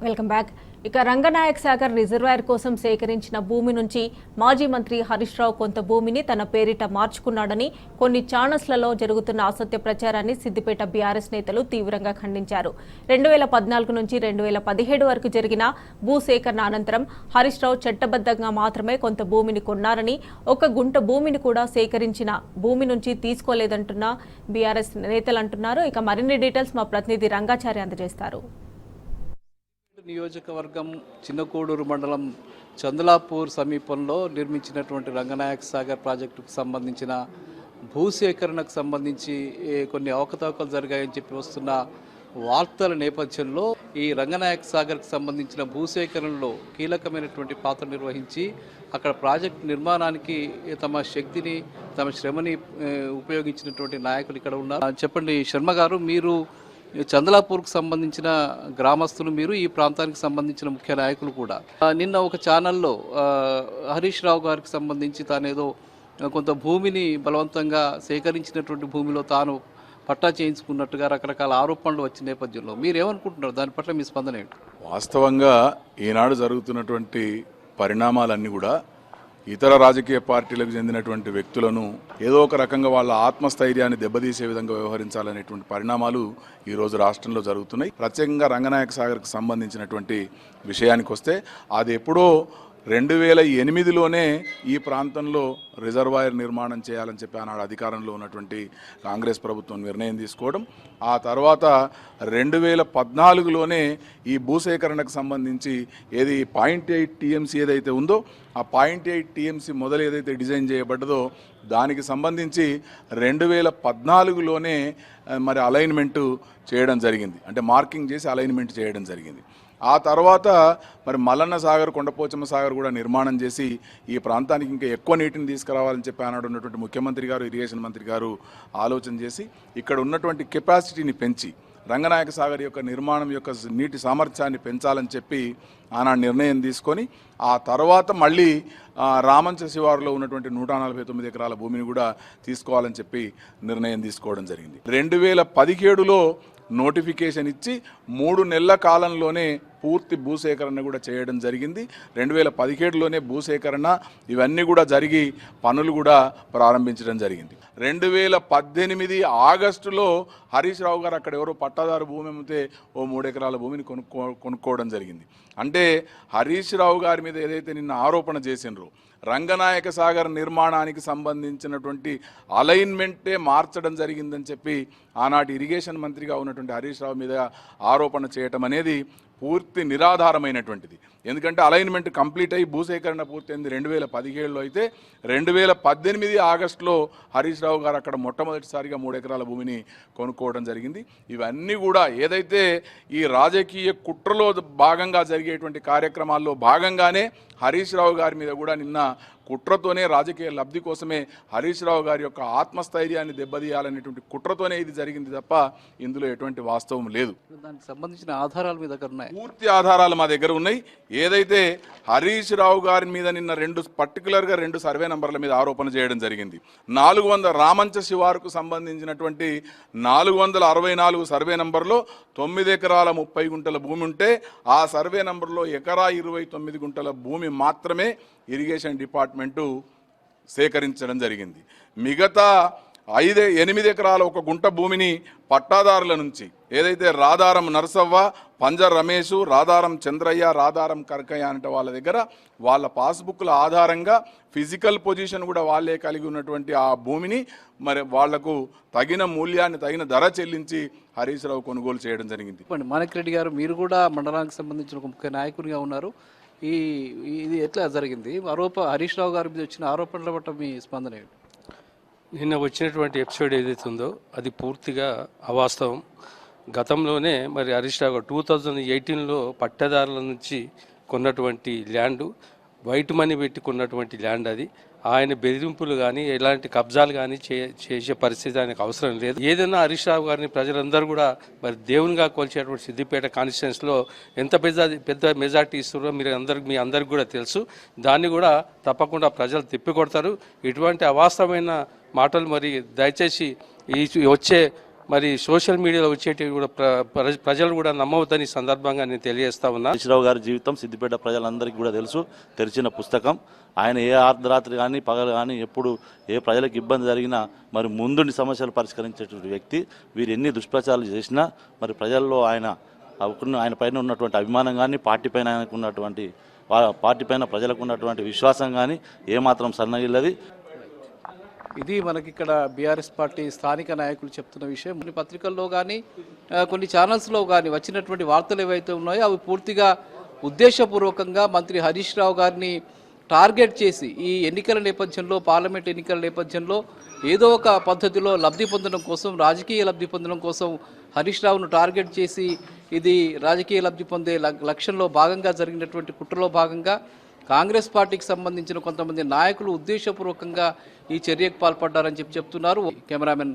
Welcome back. ఇక Ranganayak Sagar reservoir కోసం సేకరించిన భూమి నుంచి మాజీ మంత్రి హరీష్ రావు కొంత భూమిని తన పేరిట మార్చుకున్నాడని కొన్ని ఛానల్స్లలో జరుగుతున్న అసత్య ప్రచారాన్ని సిద్దిపేట బీఆర్ఎస్ నేతలు తీవ్రంగా ఖండించారు. 2014 నుంచి 2017 వరకు జరిగిన భూసేకరణ అనంతరం హరీష్ రావు చట్టబద్ధంగా మాత్రమే కొంత భూమిని కొన్నారని, ఒక గుంట భూమిని కూడా సేకరించిన భూమి నుంచి తీసుకోలేదంటున్న బీఆర్ఎస్ నేతలు అంటున్నారు. ఇక మరిన్ని డీటెయిల్స్ మా ప్రతినిధి రంగాచారి అందజేస్తారు. నియోజకవర్గం చిన్నకోడూరు మండలం చందలాపూర్ సమీపంలో నిర్మించినటువంటి రంగనాయక్ సాగర్ ప్రాజెక్టుకు సంబంధించిన భూసేకరణకు సంబంధించి కొన్ని అవకతవకలు జరిగాయని చెప్పి వస్తున్న వార్తల నేపథ్యంలో ఈ రంగనాయక్ సాగర్కు సంబంధించిన భూసేకరణలో కీలకమైనటువంటి పాత్ర నిర్వహించి అక్కడ ప్రాజెక్టు నిర్మాణానికి తమ శక్తిని తమ శ్రమని ఉపయోగించినటువంటి నాయకులు ఇక్కడ ఉన్నారు. చెప్పండి శర్మ గారు, మీరు చందలాపూర్కు సంబంధించిన గ్రామస్తులు, మీరు ఈ ప్రాంతానికి సంబంధించిన ముఖ్య నాయకులు కూడా. నిన్న ఒక ఛానల్లో హరీష్ రావు గారికి సంబంధించి తానేదో కొంత భూమిని బలవంతంగా సేకరించినటువంటి భూమిలో తాను పట్టా చేయించుకున్నట్టుగా రకరకాల ఆరోపణలు వచ్చిన నేపథ్యంలో మీరేమనుకుంటున్నారు? దాని పట్ల మీ స్పందన ఏంటి? వాస్తవంగా ఈనాడు జరుగుతున్నటువంటి పరిణామాలన్నీ కూడా ఇతర రాజకీయ పార్టీలకు చెందినటువంటి వ్యక్తులను ఏదో ఒక రకంగా వాళ్ళ ఆత్మస్థైర్యాన్ని దెబ్బతీసే విధంగా వ్యవహరించాలనేటువంటి పరిణామాలు ఈరోజు రాష్ట్రంలో జరుగుతున్నాయి. ప్రత్యేకంగా రంగనాయక సాగర్కు సంబంధించినటువంటి విషయానికి వస్తే అది ఎప్పుడో 2008లోనే ఈ ప్రాంతంలో రిజర్వాయర్ నిర్మాణం చేయాలని చెప్పి ఆనాడు అధికారంలో ఉన్నటువంటి కాంగ్రెస్ ప్రభుత్వం నిర్ణయం తీసుకోవడం, ఆ తర్వాత 2014లోనే ఈ భూసేకరణకు సంబంధించి ఏది 0.8 TMC ఏదైతే ఉందో ఆ 0.8 TMC మొదలు ఏదైతే డిజైన్ చేయబడ్డదో దానికి సంబంధించి 2014లోనే మరి అలైన్మెంటు చేయడం జరిగింది. అంటే మార్కింగ్ చేసి అలైన్మెంట్ చేయడం జరిగింది. ఆ తర్వాత మరి మల్లన్న సాగర్, కొండపోచమ్మ సాగర్ కూడా నిర్మాణం చేసి ఈ ప్రాంతానికి ఇంకా ఎక్కువ నీటిని తీసుకురావాలని చెప్పి ఆనాడు ఉన్నటువంటి ముఖ్యమంత్రి గారు, ఇరిగేషన్ మంత్రి గారు ఆలోచన చేసి ఇక్కడ ఉన్నటువంటి కెపాసిటీని పెంచి రంగనాయక సాగర్ యొక్క నిర్మాణం యొక్క నీటి సామర్థ్యాన్ని పెంచాలని చెప్పి ఆనాడు నిర్ణయం తీసుకొని ఆ తర్వాత మళ్ళీ రామంచ శివారులో ఉన్నటువంటి 149 ఎకరాల భూమిని కూడా తీసుకోవాలని చెప్పి నిర్ణయం తీసుకోవడం జరిగింది. 2017లో నోటిఫికేషన్ ఇచ్చి 3 నెలల కాలంలోనే పూర్తి భూసేకరణ కూడా చేయడం జరిగింది. 2017లోనే భూసేకరణ ఇవన్నీ కూడా జరిగి పనులు కూడా ప్రారంభించడం జరిగింది. 2018 ఆగస్టులో హరీష్ రావు గారు అక్కడ ఎవరో పట్టాదారు భూమి అమ్మితే ఓ 3 ఎకరాల భూమిని కొనుక్కోవడం జరిగింది. అంటే హరీష్ రావు గారి మీద ఏదైతే నిన్న ఆరోపణ చేసినారో రంగనాయక సాగర్ నిర్మాణానికి సంబంధించినటువంటి అలైన్మెంటే మార్చడం జరిగిందని చెప్పి ఆనాటి ఇరిగేషన్ మంత్రిగా ఉన్నటువంటి హరీష్ రావు మీద ఆరోపణ చేయటం అనేది పూర్తి నిరాధారమైనటువంటిది. ఎందుకంటే అలైన్మెంట్ కంప్లీట్ అయ్యి భూసేకరణ పూర్తయింది 2017లో అయితే 2018 ఆగస్టులో హరీష్ రావు గారు అక్కడ మొట్టమొదటిసారిగా 3 ఎకరాల భూమిని కొనుక్కోవడం జరిగింది. ఇవన్నీ కూడా ఏదైతే ఈ రాజకీయ కుట్రలో భాగంగా జరిగేటువంటి కార్యక్రమాల్లో భాగంగానే హరీష్ రావు గారి మీద కూడా నిన్న కుట్రతోనే, రాజకీయ లబ్ధి కోసమే హరీష్ రావు గారి యొక్క ఆత్మస్థైర్యాన్ని దెబ్బతీయాలనేటువంటి కుట్రతోనే ఇది జరిగింది తప్ప ఇందులో ఎటువంటి వాస్తవం లేదు. దానికి సంబంధించిన ఆధారాలు మీ దగ్గర ఉన్నాయి? పూర్తి ఆధారాలు మా దగ్గర ఉన్నాయి. ఏదైతే హరీష్ రావు గారి మీద నిన్న పర్టికులర్గా 2 సర్వే నంబర్ల మీద ఆరోపణ చేయడం జరిగింది. 400 రామంచ శివారుకు సంబంధించినటువంటి 464 సర్వే నంబర్లో 9 ఎకరాల 30 గుంటల భూమి ఉంటే ఆ సర్వే నంబర్లో 1.29 గుంటల భూమి మాత్రమే ఇరిగేషన్ డిపార్ట్మెంటు సేకరించడం జరిగింది. మిగతా 8 ఎకరాల 1 గుంట భూమిని పట్టాదారుల నుంచి ఏదైతే రాధారం నరసవ్వ, పంజర్ రమేష్, రాధారం చంద్రయ్య, రాధారం కర్కయ్య అంటే వాళ్ళ దగ్గర వాళ్ళ పాస్బుక్ల ఆధారంగా ఫిజికల్ పొజిషన్ కూడా వాళ్ళే కలిగి ఉన్నటువంటి ఆ భూమిని మరి వాళ్లకు తగిన మూల్యాన్ని, తగిన ధర చెల్లించి హరీష్ రావు కొనుగోలు చేయడం జరిగింది. మాణిక్ రెడ్డి గారు, మీరు కూడా మండలానికి సంబంధించిన ఒక ముఖ్య నాయకునిగా ఉన్నారు. ఇది ఎట్లా జరిగింది? హరీష్ రావు గారి మీద వచ్చిన ఆరోపణల పట్ల మీ స్పందన ఏంటి? నిన్న వచ్చినటువంటి ఎపిసోడ్ ఏదైతే ఉందో అది పూర్తిగా అవాస్తవం. గతంలోనే మరి హరీష్ రావు 2018లో పట్టదారుల నుంచి కొన్నటువంటి ల్యాండు, వైట్ మనీ పెట్టి కొన్నటువంటి ల్యాండ్ అది. ఆయన బెదిరింపులు కానీ ఎలాంటి కబ్జాలు కానీ చేసే పరిస్థితి ఆయనకు అవసరం లేదు. ఏదైనా హరీష్ రావు గారిని ప్రజలందరూ కూడా మరి దేవునిగా కొలిచేటువంటి సిద్దిపేట కాన్స్టిట్యుయెన్సీలో ఎంత పెద్ద మెజార్టీ ఇస్తున్నారో మీ అందరికి కూడా తెలుసు. దాన్ని కూడా తప్పకుండా ప్రజలు తిప్పికొడతారు. ఇటువంటి అవాస్తవమైన మాటలు మరి దయచేసి వచ్చే మరి సోషల్ మీడియాలో వచ్చేటివి కూడా ప్రజలు కూడా నమ్మవద్దని ఈ సందర్భంగా నేను తెలియజేస్తా ఉన్నా. హరీష్ రావు గారి జీవితం సిద్దిపేట ప్రజలందరికీ కూడా తెలుసు, తెరిచిన పుస్తకం. ఆయన ఏ అర్ధరాత్రి కానీ పగలు కానీ ఎప్పుడు ఏ ప్రజలకు ఇబ్బంది జరిగినా మరి ముందుండి సమస్యలు పరిష్కరించేటువంటి వ్యక్తి. వీరు ఎన్ని దుష్ప్రచారాలు చేసినా మరి ప్రజల్లో ఆయన పైన ఉన్నటువంటి అభిమానం కానీ పార్టీ పైన ఆయనకు ఉన్నటువంటి పార్టీ పైన ప్రజలకు ఉన్నటువంటి విశ్వాసం కానీ ఏమాత్రం సన్నగిల్లది. ఇది మనకి ఇక్కడ బీఆర్ఎస్ పార్టీ స్థానిక నాయకులు చెప్తున్న విషయం. కొన్ని పత్రికల్లో కానీ కొన్ని ఛానల్స్లో కానీ వచ్చినటువంటి వార్తలు ఏవైతే ఉన్నాయో అవి పూర్తిగా ఉద్దేశపూర్వకంగా మంత్రి హరీష్ రావు గారిని టార్గెట్ చేసి ఈ ఎన్నికల నేపథ్యంలో, పార్లమెంట్ ఎన్నికల నేపథ్యంలో ఏదో ఒక పద్ధతిలో లబ్ధి పొందడం కోసం, రాజకీయ లబ్ధి పొందడం కోసం హరీష్ రావును టార్గెట్ చేసి ఇది రాజకీయ లబ్ధి పొందే లక్ష్యంలో భాగంగా జరిగినటువంటి కుట్రలో భాగంగా కాంగ్రెస్ పార్టీకి సంబంధించిన కొంతమంది నాయకులు ఉద్దేశపూర్వకంగా ఈ చర్యకు పాల్పడ్డారని చెప్తున్నారు. కెమెరామెన్